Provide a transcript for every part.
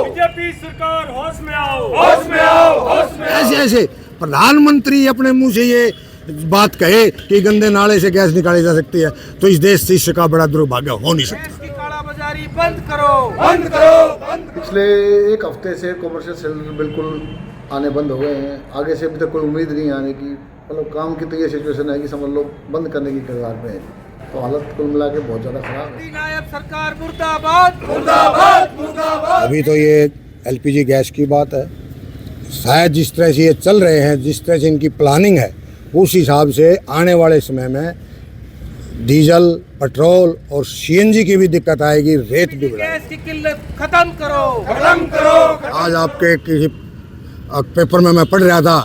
BJP सरकार होश में आओ, होश में आओ, होश में आओ। ऐसे ऐसे प्रधानमंत्री अपने मुंह से ये बात कहे कि गंदे नाले से गैस निकाली जा सकती है, तो इस देश से इसका बड़ा दुर्भाग्य हो नहीं सकता। गैस की कालाबाजारी बंद करो, बंद करो, बंद। पिछले एक हफ्ते से कमर्शियल सिलेंडर बिल्कुल आने बंद हो गए हैं। आगे से अभी तक कोई उम्मीद नहीं आने की, मतलब काम की तो ये सिचुएशन है कि समझ लो बंद करने की कगार पे है। तो हालत कुल मिला के बहुत ज़्यादा खराब है। नायब सरकार मुर्दाबाद, मुर्दाबाद, मुर्दाबाद। अभी तो ये एलपीजी गैस की बात है, शायद जिस तरह से ये चल रहे हैं, जिस तरह से इनकी प्लानिंग है, उस हिसाब से आने वाले समय में डीजल, पेट्रोल और सीएनजी की भी दिक्कत आएगी, रेट भी बढ़ेगा। गैस की किल्लत खत्म करो, खत्म करो। आज आपके किसी पेपर में मैं पढ़ रहा था,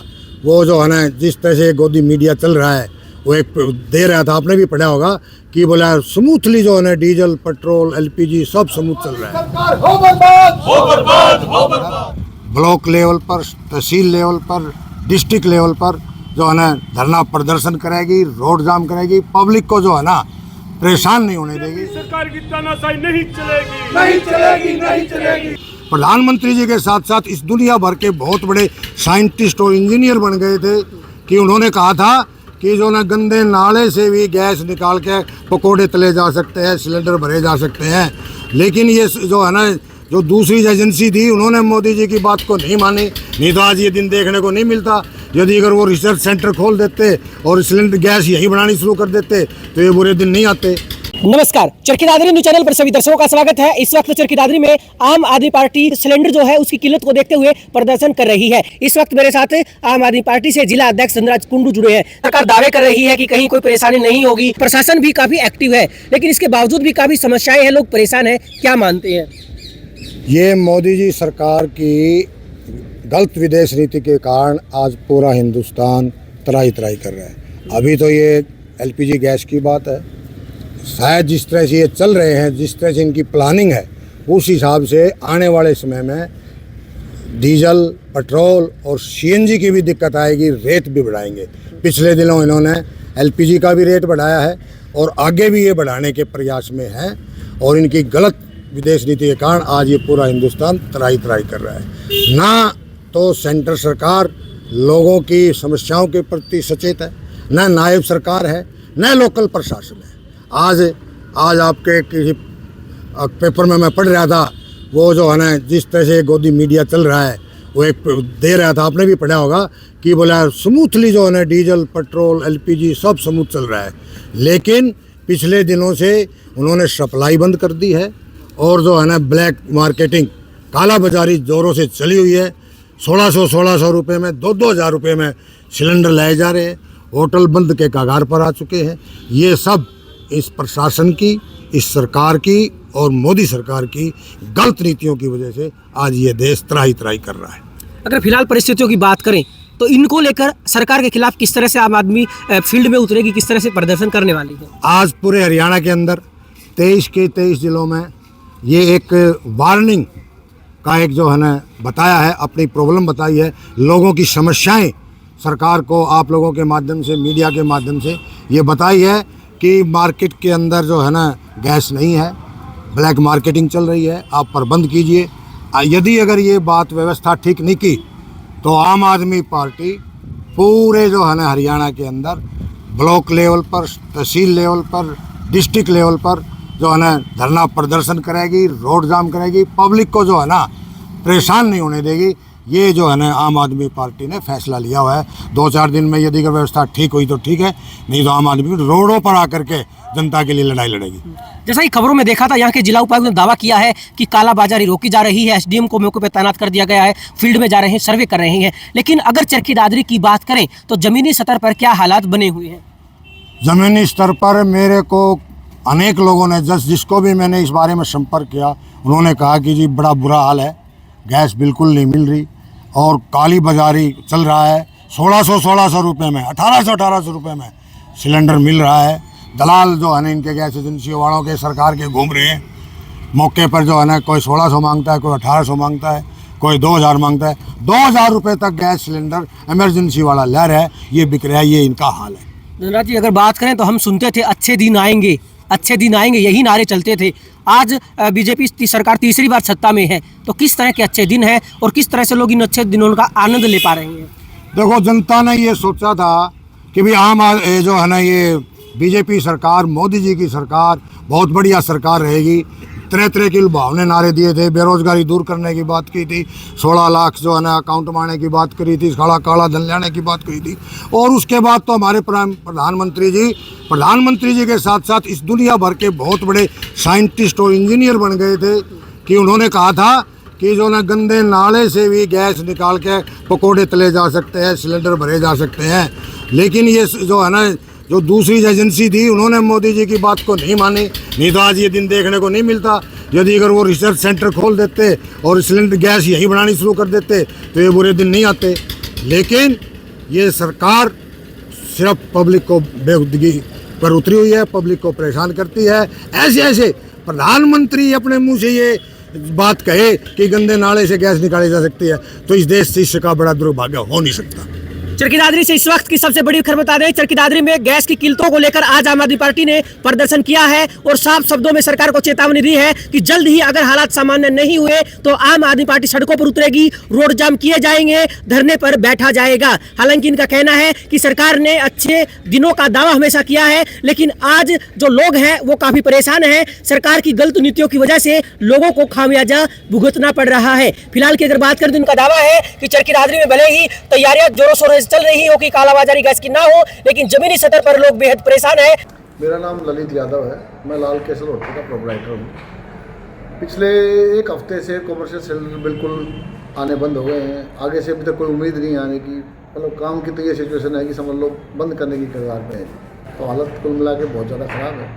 वो जो है ना जिस तरह से गोदी मीडिया चल रहा है, वो एक दे रहा था, आपने भी पढ़ा होगा कि बोला स्मूथली जो है ना डीजल, पेट्रोल, एलपीजी सब स्मूथ चल रहा है। सरकार हो बर्बाद, हो बर्बाद, हो बर्बाद। ब्लॉक लेवल पर, तहसील लेवल पर, डिस्ट्रिक्ट लेवल पर जो है ना धरना प्रदर्शन करेगी, रोड जाम करेगी, पब्लिक को जो है ना परेशान नहीं होने देगी। सरकार की तानाशाही नहीं चलेगी, नहीं चलेगी, नहीं चलेगी। प्रधानमंत्री जी के साथ साथ इस दुनिया भर के बहुत बड़े साइंटिस्ट और इंजीनियर बन गए थे कि उन्होंने कहा था कि जो ना गंदे नाले से भी गैस निकाल के पकोड़े तले जा सकते हैं, सिलेंडर भरे जा सकते हैं। लेकिन ये जो है ना जो दूसरी एजेंसी थी, उन्होंने मोदी जी की बात को नहीं मानी, नहीं तो आज ये दिन देखने को नहीं मिलता। यदि अगर वो रिसर्च सेंटर खोल देते और सिलेंडर गैस यही बनानी शुरू कर देते तो ये बुरे दिन नहीं आते। नमस्कार, चरखी दादरी न्यूज चैनल पर सभी दर्शकों का स्वागत है। इस वक्त चरखी दादरी में आम आदमी पार्टी सिलेंडर जो है उसकी किल्लत को देखते हुए प्रदर्शन कर रही है। इस वक्त मेरे साथ आम आदमी पार्टी से जिला अध्यक्ष धनराज कुंडू जुड़े हैं। सरकार दावे कर रही है कि कहीं कोई परेशानी नहीं होगी, प्रशासन भी काफी एक्टिव है, लेकिन इसके बावजूद भी काफी समस्याएं हैं, लोग परेशान है। क्या मानते हैं? ये मोदी जी सरकार की गलत विदेश नीति के कारण आज पूरा हिंदुस्तान तराई तराई कर रहा है। अभी तो ये एलपीजी गैस की बात है, शायद जिस तरह से ये चल रहे हैं, जिस तरह से इनकी प्लानिंग है, उस हिसाब से आने वाले समय में डीजल, पेट्रोल और सीएनजी की भी दिक्कत आएगी, रेट भी बढ़ाएंगे। पिछले दिनों इन्होंने एलपीजी का भी रेट बढ़ाया है और आगे भी ये बढ़ाने के प्रयास में हैं और इनकी गलत विदेश नीति के कारण आज ये पूरा हिंदुस्तान तराई तराई कर रहा है। ना तो सेंटर सरकार लोगों की समस्याओं के प्रति सचेत है, न नायब सरकार है, न लोकल प्रशासन है। आज आपके किसी पेपर में मैं पढ़ रहा था, वो जो है ना जिस तरह से गोदी मीडिया चल रहा है, वो एक दे रहा था, आपने भी पढ़ा होगा कि बोला स्मूथली जो है ना डीजल, पेट्रोल, एलपीजी सब स्मूथ चल रहा है। लेकिन पिछले दिनों से उन्होंने सप्लाई बंद कर दी है और जो है ना ब्लैक मार्केटिंग, काला बाजारी ज़ोरों से चली हुई है। 1600 रुपये में, 2-2 हज़ार रुपये में सिलेंडर लाए जा रहे हैं। होटल बंद के कगार पर आ चुके हैं। ये सब इस प्रशासन की, इस सरकार की और मोदी सरकार की गलत नीतियों की वजह से आज ये देश तराई तराई कर रहा है। अगर फिलहाल परिस्थितियों की बात करें तो इनको लेकर सरकार के खिलाफ किस तरह से आम आदमी फील्ड में उतरेगी, किस तरह से प्रदर्शन करने वाली है? आज पूरे हरियाणा के अंदर 23 के 23 जिलों में ये एक वार्निंग का एक जो है ना बताया है, अपनी प्रॉब्लम बताई है, लोगों की समस्याएं सरकार को आप लोगों के माध्यम से, मीडिया के माध्यम से ये बताई है कि मार्केट के अंदर जो है ना गैस नहीं है, ब्लैक मार्केटिंग चल रही है, आप प्रबंध कीजिए। यदि अगर ये बात व्यवस्था ठीक नहीं की तो आम आदमी पार्टी पूरे जो है ना हरियाणा के अंदर ब्लॉक लेवल पर, तहसील लेवल पर, डिस्ट्रिक्ट लेवल पर जो है ना धरना प्रदर्शन करेगी, रोड जाम करेगी, पब्लिक को जो है ना परेशान नहीं होने देगी। ये जो है ना आम आदमी पार्टी ने फैसला लिया हुआ है। 2-4 दिन में यदि व्यवस्था ठीक हुई तो ठीक है, नहीं तो आम आदमी रोडों पर आकर के जनता के लिए लड़ाई लड़ेगी। जैसा कि खबरों में देखा था, यहाँ के जिला उपायुक्त ने दावा किया है कि कालाबाजारी रोकी जा रही है, एसडीएम को मौके पर तैनात कर दिया गया है, फील्ड में जा रहे हैं, सर्वे कर रहे हैं। लेकिन अगर चरखी दादरी की बात करें तो जमीनी स्तर पर क्या हालात बने हुए हैं? ज़मीनी स्तर पर मेरे को अनेक लोगों ने, जिसको भी मैंने इस बारे में संपर्क किया, उन्होंने कहा कि जी बड़ा बुरा हाल है, गैस बिल्कुल नहीं मिल रही और काली बाजारी चल रहा है। 1600 रुपये में, 1800 रुपये में सिलेंडर मिल रहा है। दलाल जो है ना इनके गैस एजेंसी वालों के सरकार के घूम रहे हैं। मौके पर जो है ना कोई 1600 मांगता है, कोई 1800 मांगता है, कोई 2000 मांगता है। 2000 रुपये तक गैस सिलेंडर इमरजेंसी वाला ले रहा है, ये बिक रहा है, ये इनका हाल है। धनराज जी, अगर बात करें तो हम सुनते थे अच्छे दिन आएंगे, अच्छे दिन आएंगे, यही नारे चलते थे। आज बीजेपी सरकार तीसरी बार सत्ता में है, तो किस तरह के अच्छे दिन हैं और किस तरह से लोग इन अच्छे दिनों का आनंद ले पा रहे हैं? देखो, जनता ने ये सोचा था कि भाई जो है ना, ये बीजेपी सरकार, मोदी जी की सरकार बहुत बढ़िया सरकार रहेगी। तरह तरह के लुभावने नारे दिए थे, बेरोजगारी दूर करने की बात की थी, 16 लाख जो है ना अकाउंट मारने की बात करी थी, काला धन लाने की बात करी थी। और उसके बाद तो हमारे प्रधानमंत्री जी के साथ साथ इस दुनिया भर के बहुत बड़े साइंटिस्ट और इंजीनियर बन गए थे कि उन्होंने कहा था कि जो ना गंदे नाले से भी गैस निकाल के पकोड़े तले जा सकते हैं, सिलेंडर भरे जा सकते हैं। लेकिन ये जो है ना, जो दूसरी एजेंसी थी, उन्होंने मोदी जी की बात को नहीं मानी। नहीं तो आज ये दिन देखने को नहीं मिलता। यदि अगर वो रिसर्च सेंटर खोल देते और सिलेंडर गैस यही बनानी शुरू कर देते तो ये बुरे दिन नहीं आते। लेकिन ये सरकार सिर्फ पब्लिक को बेखुदगी पर उतरी हुई है, पब्लिक को परेशान करती है। ऐसे प्रधानमंत्री अपने मुंह से ये बात कहे कि गंदे नाले से गैस निकाली जा सकती है, तो इस देश से इसका बड़ा दुर्भाग्य हो नहीं सकता। चरखी दादरी से इस वक्त की सबसे बड़ी खबर बता दें, चरखी दादरी में गैस की कीमतों को लेकर आज आम आदमी पार्टी ने प्रदर्शन किया है और साफ शब्दों में सरकार को चेतावनी दी है कि जल्द ही अगर हालात सामान्य नहीं हुए तो आम आदमी पार्टी सड़कों पर उतरेगी, रोड जाम किए जाएंगे, धरने पर बैठा जाएगा। हालांकि इनका कहना है कि सरकार ने अच्छे दिनों का दावा हमेशा किया है, लेकिन आज जो लोग हैं वो काफी परेशान हैं। सरकार की गलत नीतियों की वजह से लोगों को खामियाजा भुगतना पड़ रहा है। फिलहाल की अगर बात करें तो इनका दावा है कि चरखी दादरी में भले ही तैयारियां जोरों शोरों चल रही हो कि कालाबाजारी गैस की ना हो, लेकिन जमीनी स्तर पर लोग बेहद परेशान हैं। मेरा नाम ललित यादव है, मैं लाल केसर होटल का प्रोपराइटर हूँ। पिछले एक हफ्ते से कॉमर्शियल सिलेंडर बिल्कुल आने बंद हो गए हैं। आगे से अभी तक कोई उम्मीद नहीं आने की, मतलब काम की तो ये सिचुएशन है कि समझ लो बंद करने की कगार पे है। तो हालत कुल मिला के बहुत ज़्यादा ख़राब है।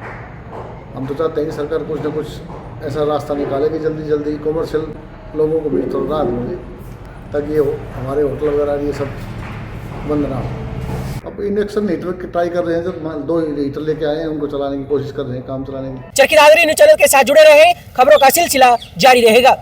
हम तो चाहते हैं कि सरकार कुछ ना कुछ ऐसा रास्ता निकाले कि जल्दी जल्दी कॉमर्शियल लोगों को भी थोड़ा राहत मिले, ताकि ये हमारे होटल वगैरह ये सब बंद ना हो। अब इंडक्शन हीटर ट्राई कर रहे हैं, जो 2 हीटर लेके आए हैं, उनको चलाने की कोशिश कर रहे हैं, काम चलाने की। चरखी दादरी न्यूज़ चैनल के साथ जुड़े रहे, खबरों का सिलसिला जारी रहेगा।